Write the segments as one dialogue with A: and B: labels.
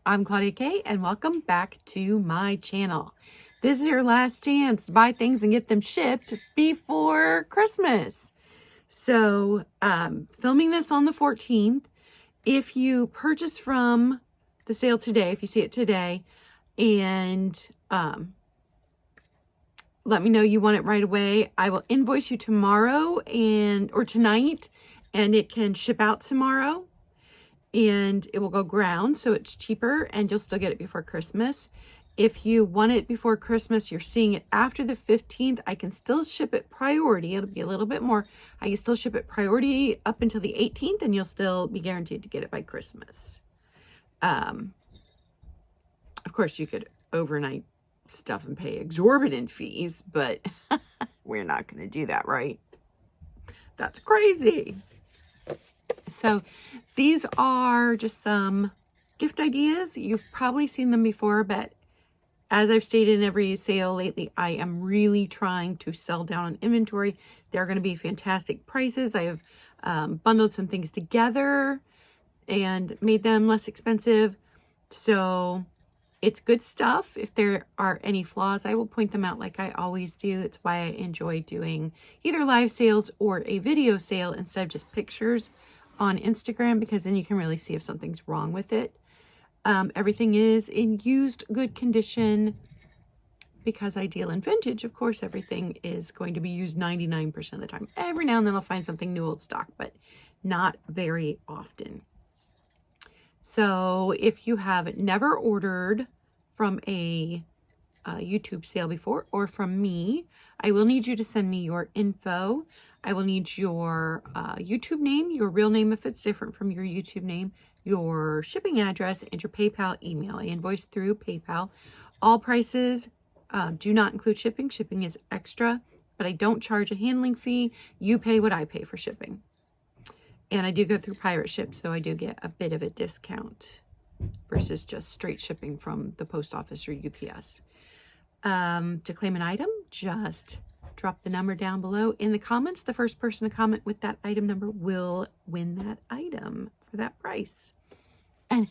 A: I'm Claudia Kay, and welcome back to my channel. This is your last chance to buy things and get them shipped before Christmas. So, filming this on the 14th. If you purchase from the sale today, if you see it today, and let me know you want it right away, I will invoice you tomorrow or tonight, and it can ship out tomorrow. And it will go ground, so it's cheaper, and you'll still get it before Christmas. If you want it before Christmas, you're seeing it after the 15th, I can still ship it priority. It'll be a little bit more. I can still ship it priority up until the 18th, and you'll still be guaranteed to get it by Christmas. Of course, you could overnight stuff and pay exorbitant fees, but we're not going to do that, right? That's crazy. So these are just some gift ideas. You've probably seen them before, but as I've stated in every sale lately, I am really trying to sell down on inventory. They're going to be fantastic prices. I have bundled some things together and made them less expensive. So it's good stuff. If there are any flaws, I will point them out like I always do. That's why I enjoy doing either live sales or a video sale instead of just pictures on Instagram, because then you can really see if something's wrong with it. Everything is in used good condition because I deal in vintage. Of course, everything is going to be used 99% of the time. Every now and then I'll find something new old stock, but not very often. So if you have never ordered from a YouTube sale before or from me, I will need you to send me your info. I will need your YouTube name, your real name if it's different from your YouTube name, your shipping address, and your PayPal email. I invoice through PayPal. All prices do not include shipping. Shipping is extra, but I don't charge a handling fee. You pay what I pay for shipping. And I do go through pirate ship, so I do get a bit of a discount versus just straight shipping from the post office or UPS. To claim an item, just drop the number down below in the comments. The first person to comment with that item number will win that item for that price. And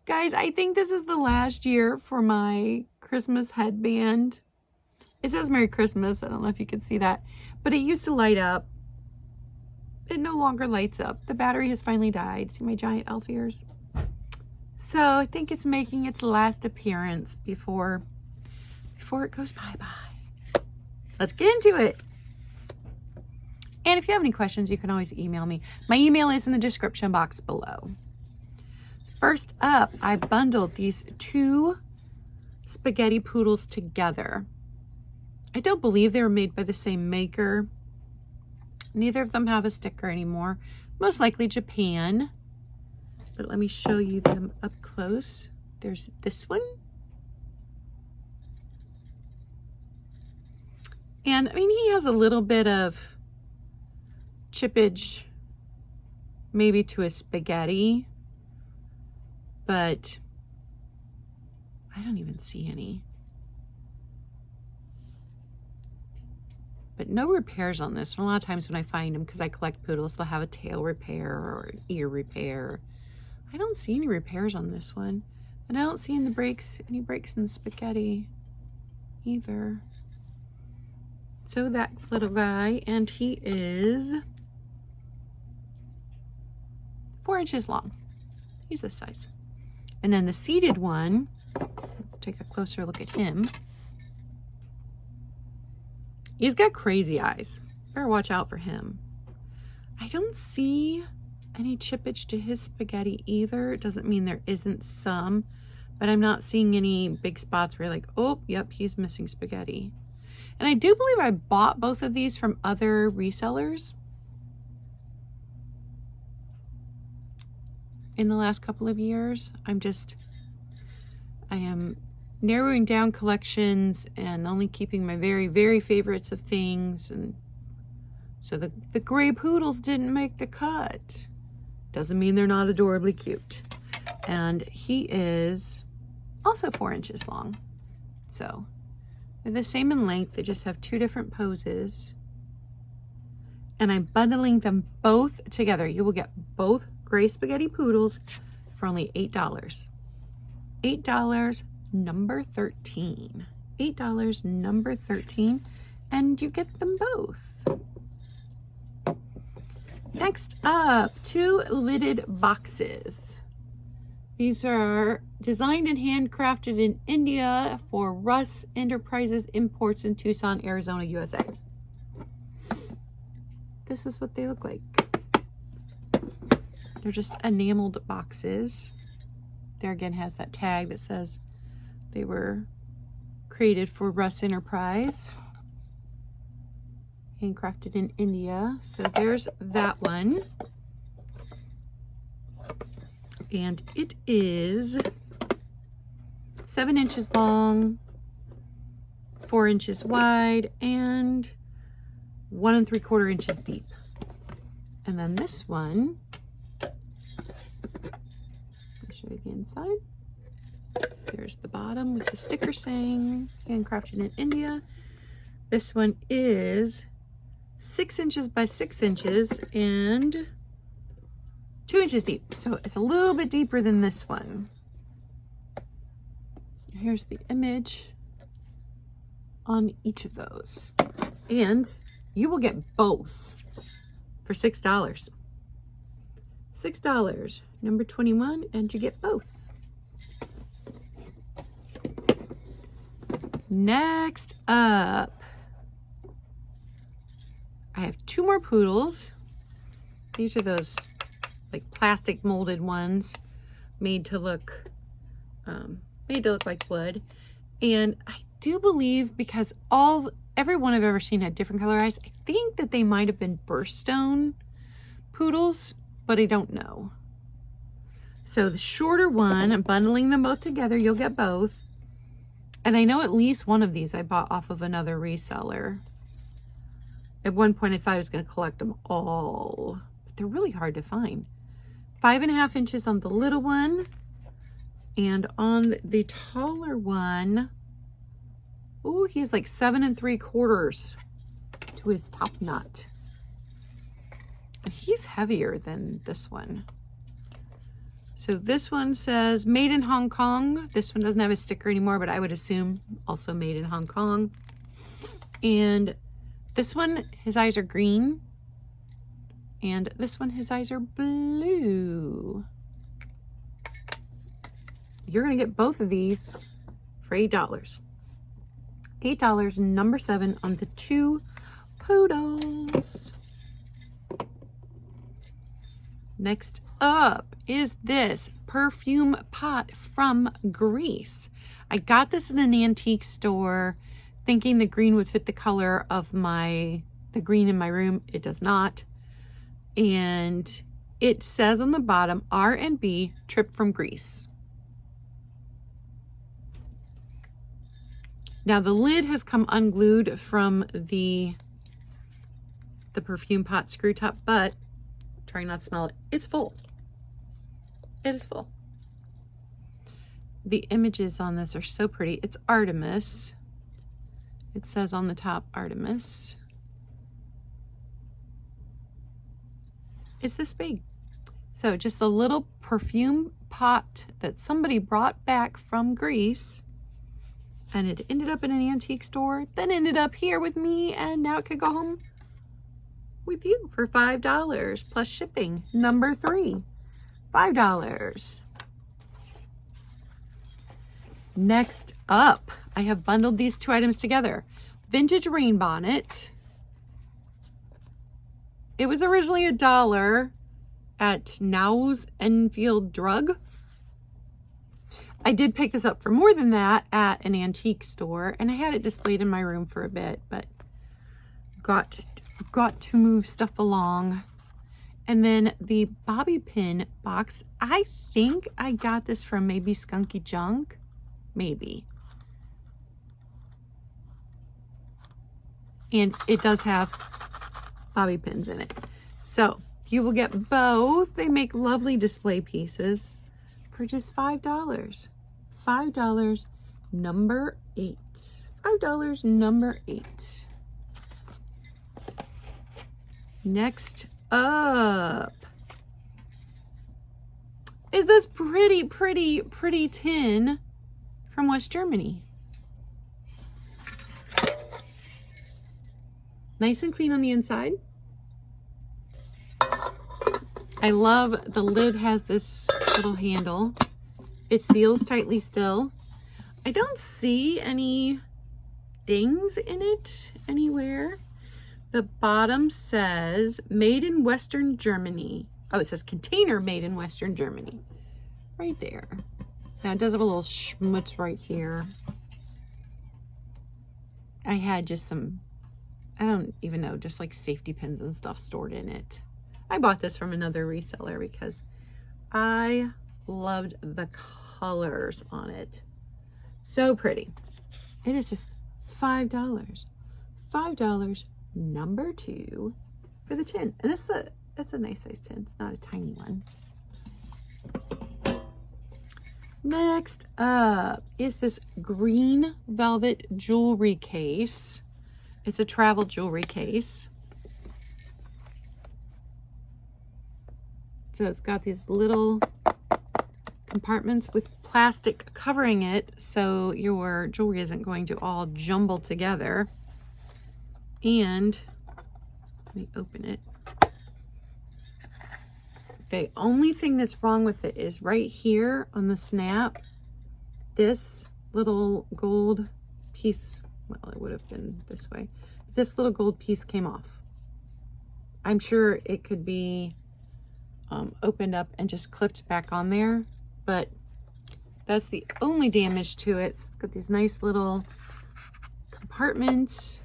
A: guys, I think this is the last year for my Christmas headband. It says Merry Christmas. I don't know if you can see that, but it used to light up. It no longer lights up. The battery has finally died. See my giant elf ears? So I think it's making its last appearance before it goes bye-bye. Let's get into it. And if you have any questions, you can always email me. My email is in the description box below. First up, I bundled these two spaghetti poodles together. I don't believe they were made by the same maker. Neither of them have a sticker anymore. Most likely Japan. But let me show you them up close. There's this one. And I mean, he has a little bit of chippage maybe to a spaghetti, but I don't even see any. But no repairs on this one. A lot of times when I find them, because I collect poodles, they'll have a tail repair or an ear repair. I don't see any repairs on this one. And I don't see any breaks in the spaghetti either. So that little guy, and he is 4 inches long. He's this size. And then the seated one, let's take a closer look at him. He's got crazy eyes. Better watch out for him. I don't see any chippage to his spaghetti either. It doesn't mean there isn't some, but I'm not seeing any big spots where you're like, oh, yep, he's missing spaghetti. And I do believe I bought both of these from other resellers in the last couple of years. I am narrowing down collections and only keeping my very, very favorites of things. And so the gray poodles didn't make the cut. Doesn't mean they're not adorably cute. And he is also 4 inches long. So they're the same in length, they just have two different poses. And I'm bundling them both together. You will get both gray spaghetti poodles for only $8. $8, number 13. $8, number 13, and you get them both. Next up, 2 lidded boxes. These are designed and handcrafted in India for Russ Enterprises Imports in Tucson, Arizona, USA. This is what they look like. They're just enameled boxes. There again has that tag that says they were created for Russ Enterprise. Handcrafted in India. So there's that one. And it is 7 inches long, 4 inches wide, and 1 3/4 inches deep. And then this one, I'll show you the inside. There's the bottom with the sticker saying handcrafted in India. This one is 6 inches by 6 inches and 2 inches deep. So it's a little bit deeper than this one. Here's the image on each of those. And you will get both for $6. $6, number 21, and you get both. Next up, I have 2 more Poodles. These are those like plastic molded ones made to look like wood. And I do believe, because every one I've ever seen had different color eyes, I think that they might have been birthstone Poodles, but I don't know. So the shorter one, I'm bundling them both together, you'll get both. And I know at least one of these I bought off of another reseller. At one point I thought I was going to collect them all, but they're really hard to find. 5.5 inches on the little one, and on the taller one, oh, he's like 7 3/4 to his top nut. And he's heavier than this one. So this one says made in Hong Kong. This one doesn't have a sticker anymore, but I would assume also made in Hong Kong. And this one, his eyes are green. And this one, his eyes are blue. You're going to get both of these for $8. $8, number 7 on the 2 Poodles. Next up is this Perfume Pot from Greece. I got this in an antique store thinking the green would fit the color of the green in my room. It does not. And it says on the bottom, R&B, trip from Greece. Now the lid has come unglued from the Perfume Pot screw top, but trying not to smell it, it's full. It is full. The images on this are so pretty. It's Artemis. It says on the top, Artemis. It's this big. So just a little perfume pot that somebody brought back from Greece, and it ended up in an antique store, then ended up here with me, and now it could go home with you for $5 plus shipping. Number 3, $5. Next up, I have bundled these 2 items together. Vintage rain bonnet. It was originally $1 at Now's Enfield Drug. I did pick this up for more than that at an antique store, and I had it displayed in my room for a bit, but got to move stuff along. And then the bobby pin box, I think I got this from maybe Skunky Junk, maybe. And it does have bobby pins in it. So you will get both. They make lovely display pieces for just $5. $5, number 8. $5, number 8. Next up, is this pretty, pretty, pretty tin from West Germany. Nice and clean on the inside. I love the lid has this little handle. It seals tightly still. I don't see any dings in it anywhere. The bottom says made in Western Germany. Oh, it says container made in Western Germany. Right there. Now it does have a little schmutz right here. I had just some, I don't even know, just like safety pins and stuff stored in it. I bought this from another reseller because I loved the colors on it. So pretty. It is just $5. $5, number 2 for the tin. And this is it's a nice size tin. It's not a tiny one. Next up is this green velvet jewelry case. It's a travel jewelry case. So it's got these little compartments with plastic covering it so your jewelry isn't going to all jumble together. And let me open it. The only thing that's wrong with it is right here on the snap, this little gold piece, well, it would have been this way. This little gold piece came off. I'm sure it could be opened up and just clipped back on there, but that's the only damage to it. So it's got these nice little compartments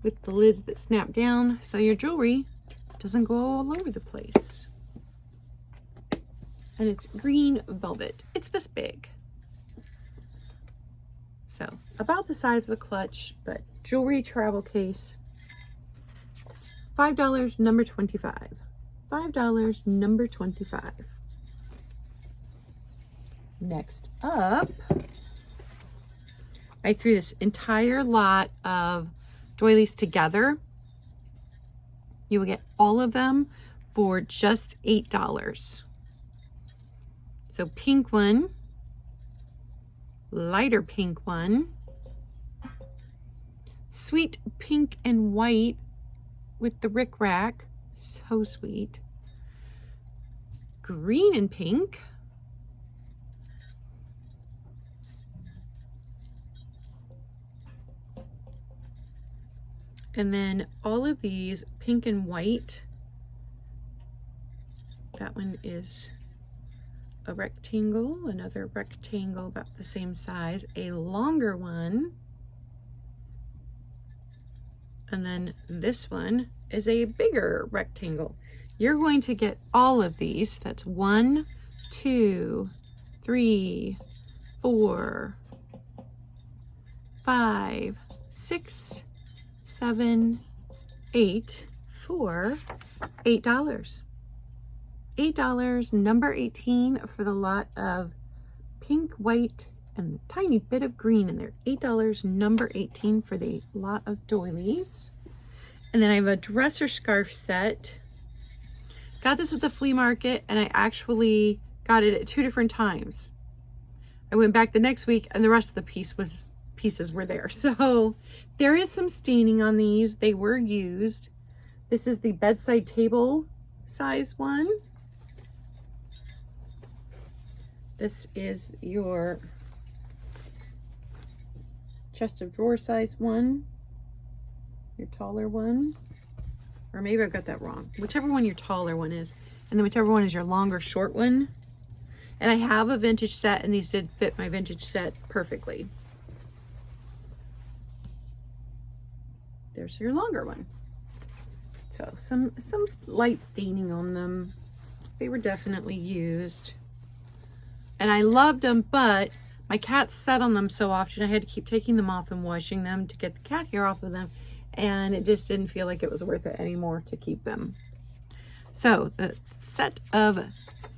A: with the lids that snap down so your jewelry doesn't go all over the place. And it's green velvet. It's this big. So about the size of a clutch, but jewelry travel case. $5, number 25. $5, number 25. Next up, I threw this entire lot of doilies together. You will get all of them for just $8. So pink one, lighter pink one, sweet pink and white with the rickrack, so sweet, green and pink, and then all of these pink and white. That one is a rectangle, another rectangle about the same size, a longer one, and then this one is a bigger rectangle. You're going to get all of these. That's 1, 2, 3, 4, 5, 6, 7, 8 for $8. $8, number 18 for the lot of pink, white, and a tiny bit of green in there. $8, number 18 for the lot of doilies. And then I have a dresser scarf set. Got this at the flea market, and I actually got it at 2 different times. I went back the next week, and the rest of the pieces were there. So there is some staining on these. They were used. This is the bedside table size one. This is your chest of drawers size one, your taller one, or maybe I've got that wrong. Whichever one your taller one is, and then whichever one is your longer short one. And I have a vintage set, and these did fit my vintage set perfectly. There's your longer one. So some light staining on them. They were definitely used. And I loved them, but my cats sat on them so often I had to keep taking them off and washing them to get the cat hair off of them, and it just didn't feel like it was worth it anymore to keep them. So the set of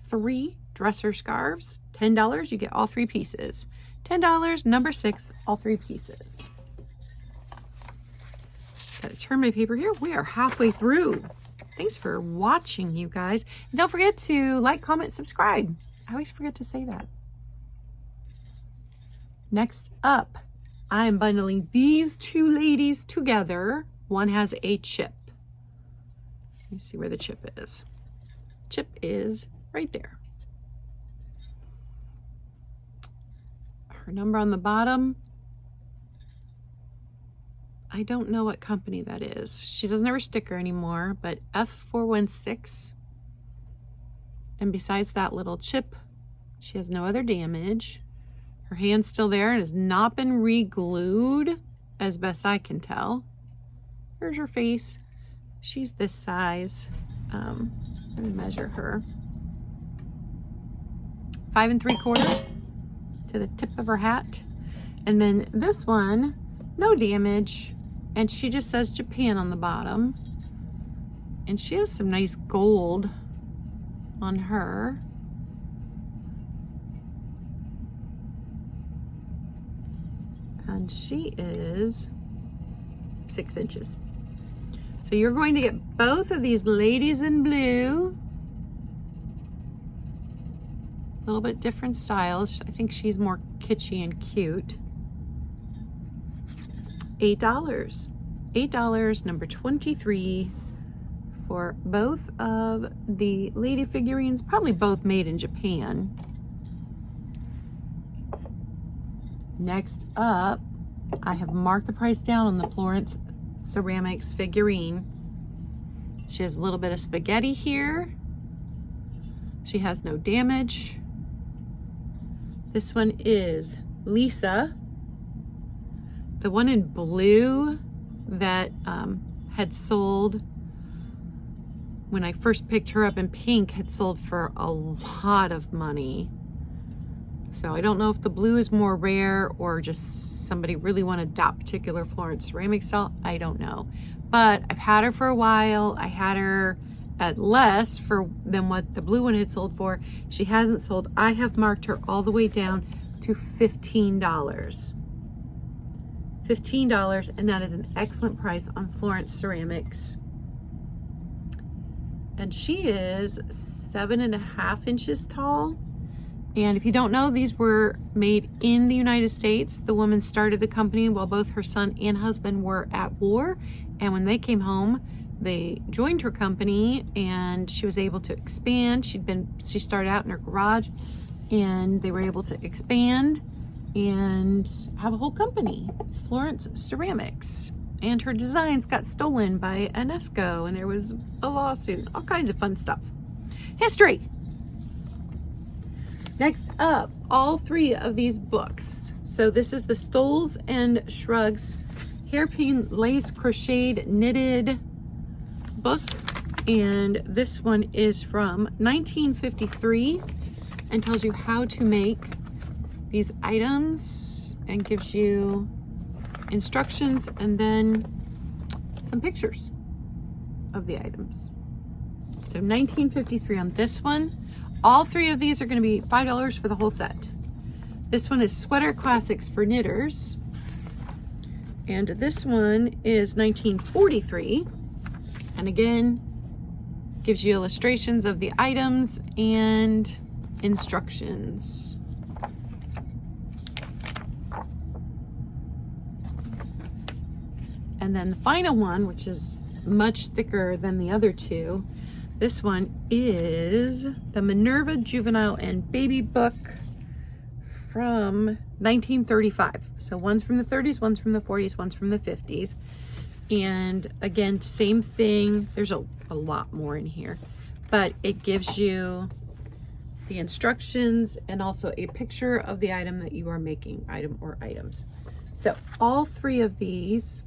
A: 3 dresser scarves, $10, you get all 3 pieces. $10, number 6, all 3 pieces. Gotta turn my paper here. We are halfway through. Thanks for watching, you guys. And don't forget to like, comment, subscribe. I always forget to say that. Next up, I'm bundling these two ladies together. One has a chip. Let me see where the chip is. Chip is right there. Her number on the bottom. I don't know what company that is. She doesn't have her sticker anymore, but F416. And besides that little chip, she has no other damage. Her hand's still there and has not been re-glued, as best I can tell. Here's her face. She's this size. Let me measure her. 5 3/4 to the tip of her hat. And then this one, no damage. And she just says Japan on the bottom. And she has some nice gold on her. And she is 6 inches. So you're going to get both of these ladies in blue. A little bit different styles. I think she's more kitschy and cute. $8. $8, number 23, for both of the lady figurines, probably both made in Japan. Next up, I have marked the price down on the Florence Ceramics figurine. She has a little bit of spaghetti here. She has no damage. This one is Lisa. The one in blue that had sold when I first picked her up in pink had sold for a lot of money. So I don't know if the blue is more rare or just somebody really wanted that particular Florence Ceramics doll. I don't know. But I've had her for a while. I had her at less than what the blue one had sold for. She hasn't sold. I have marked her all the way down to $15. $15, and that is an excellent price on Florence Ceramics. And she is 7.5 inches tall. And if you don't know, these were made in the United States. The woman started the company while both her son and husband were at war. And when they came home, they joined her company and she was able to expand. She started out in her garage and they were able to expand and have a whole company, Florence Ceramics. And her designs got stolen by UNESCO and there was a lawsuit, all kinds of fun stuff. History. Next up, all 3 of these books. So this is the Stoles and Shrugs Hairpin Lace Crocheted Knitted book. And this one is from 1953 and tells you how to make these items and gives you instructions and then some pictures of the items. So 1953 on this one. All 3 of these are going to be $5 for the whole set. This one is Sweater Classics for Knitters. And this one is 1943. And again, gives you illustrations of the items and instructions. And then the final one, which is much thicker than the other 2, this one is the Minerva Juvenile and Baby book from 1935. So one's from the 30s, one's from the 40s, one's from the 50s. And again, same thing. There's a lot more in here, but it gives you the instructions and also a picture of the item that you are making, item or items. So all 3 of these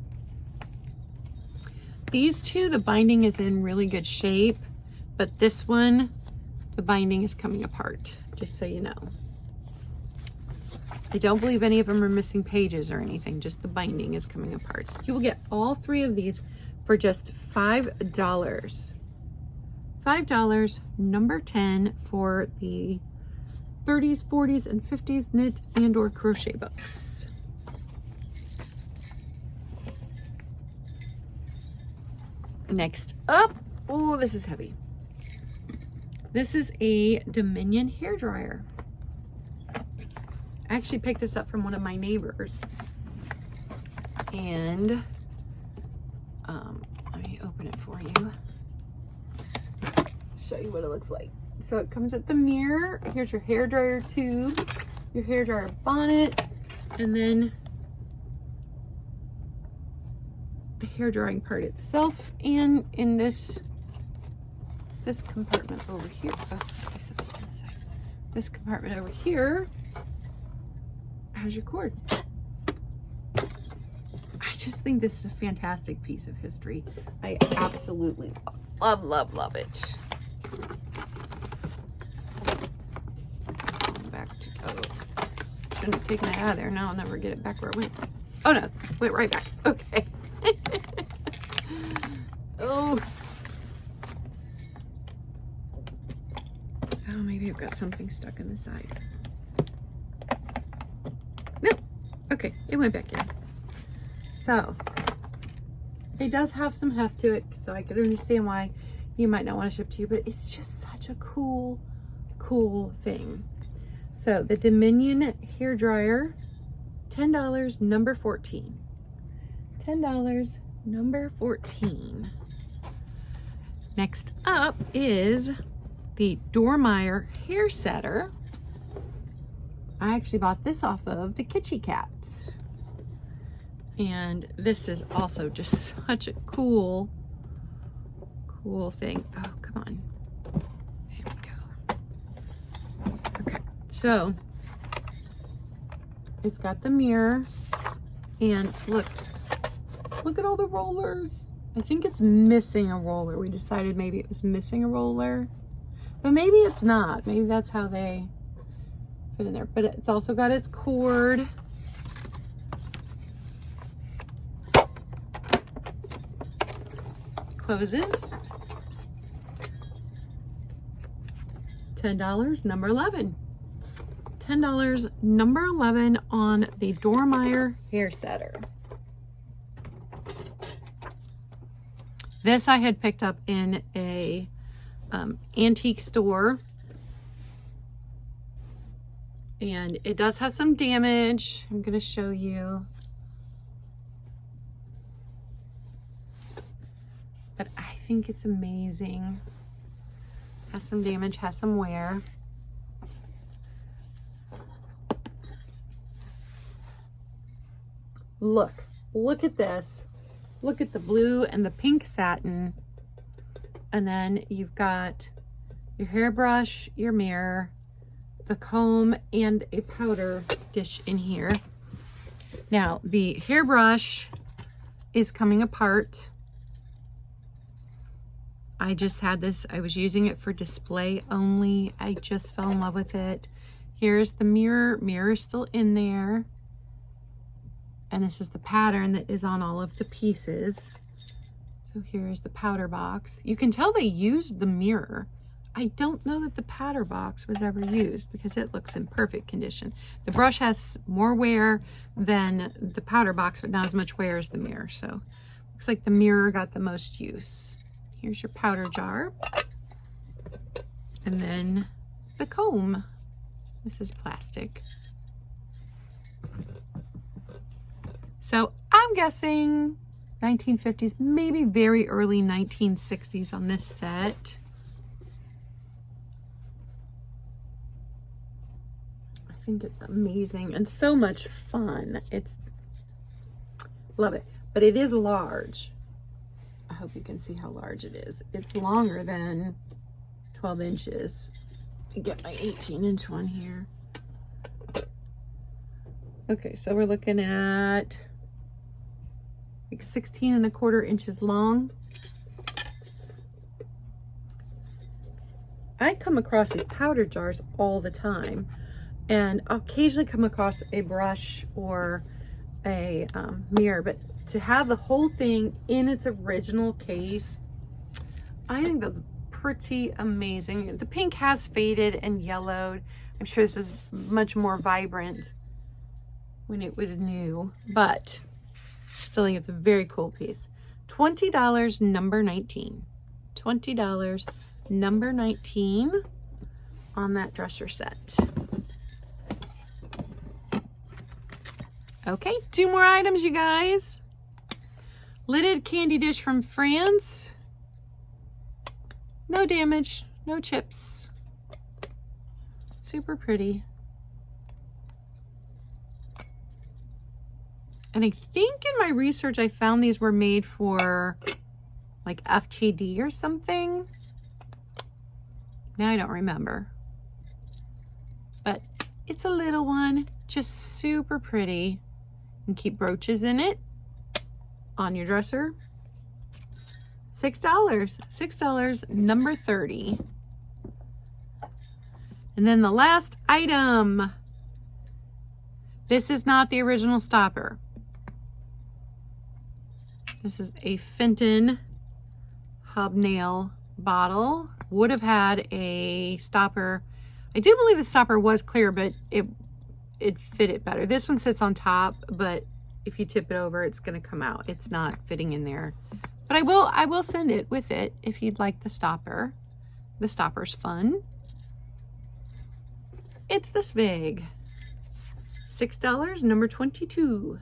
A: 2, the binding is in really good shape. But this one, the binding is coming apart, just so you know. I don't believe any of them are missing pages or anything, just the binding is coming apart. So you will get all 3 of these for just $5. $5, number 10 for the 30s, 40s, and 50s knit and or crochet books. Next up, Oh, this is heavy. This is a Dominion hair dryer. I actually picked this up from one of my neighbors. And let me open it for you. Show you what it looks like. So it comes with the mirror. Here's your hair dryer tube, your hair dryer bonnet, and then the hair drying part itself. And in this compartment over here, this compartment over here has your cord. I just think this is a fantastic piece of history. I absolutely love it. Back to, oh, shouldn't have taken it out of there. Now I'll never get it back where it went. Oh no, went right back. Okay. Oh, maybe I've got something stuck in the side. No, okay, it went back in. So it does have some heft to it, so I could understand why you might not want to ship to you, but it's just such a cool thing. So the Dominion hair dryer, $10, number 14. $10, number 14. Next up is the Doorm hair setter. I actually bought this off of the Kitty Cat. And this is also just such a cool thing. Oh, come on. There we go. Okay, so it's got the mirror, and look at all the rollers. I think it's missing a roller. We decided maybe it was missing a roller, but maybe it's not. Maybe that's how they fit in there. But it's also got its cord. Closes. $10, number 11. $10, number 11 on the Doorm hair setter. This I had picked up in a antique store, and it does have some damage. I'm going to show you. But I think it's amazing. Has some damage, has some wear. Look at this. Look at the blue and the pink satin. And then you've got your hairbrush, your mirror, the comb, and a powder dish in here. Now, the hairbrush is coming apart. I just had this, I was using it for display only. I just fell in love with it. Here's the mirror. Mirror is still in there. And this is the pattern that is on all of the pieces. So here's the powder box. You can tell they used the mirror. I don't know that the powder box was ever used because it looks in perfect condition. The brush has more wear than the powder box, but not as much wear as the mirror. So looks like the mirror got the most use. Here's your powder jar. And then the comb. This is plastic. So I'm guessing 1950s, maybe very early 1960s on this set. I think it's amazing and so much fun. Love it, but it is large. I hope you can see how large it is. It's longer than 12 inches. Let me get my 18-inch one here. Okay, so we're looking at like 16¼ inches long. I come across these powder jars all the time, and I'll occasionally come across a brush or a mirror, but to have the whole thing in its original case, I think that's pretty amazing. The pink has faded and yellowed. I'm sure this was much more vibrant when it was new, but still think it's a very cool piece. $20, number 19. $20. Number 19 on that dresser set. Okay, 2 more items, you guys. Lidded candy dish from France. No damage, no chips. Super pretty. And I think in my research I found these were made for like FTD or something. Now I don't remember. But it's a little one, just super pretty. And keep brooches in it on your dresser. $6, number 30. And then the last item. This is not the original stopper. This is a Fenton hobnail bottle. Would have had a stopper. I do believe the stopper was clear, but it fit it better. This one sits on top, but if you tip it over, it's going to come out. It's not fitting in there. But I will send it with it if you'd like the stopper. The stopper's fun. It's this big. $6, number 22.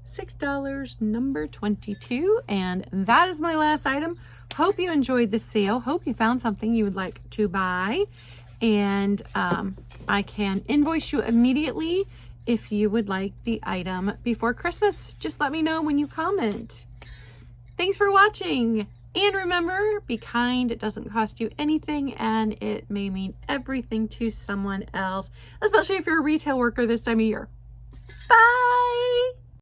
A: $6, number 22. And that is my last item. Hope you enjoyed the sale. Hope you found something you would like to buy. And I can invoice you immediately if you would like the item before Christmas. Just let me know when you comment. Thanks for watching. And remember, be kind. It doesn't cost you anything, and it may mean everything to someone else, especially if you're a retail worker this time of year. Bye.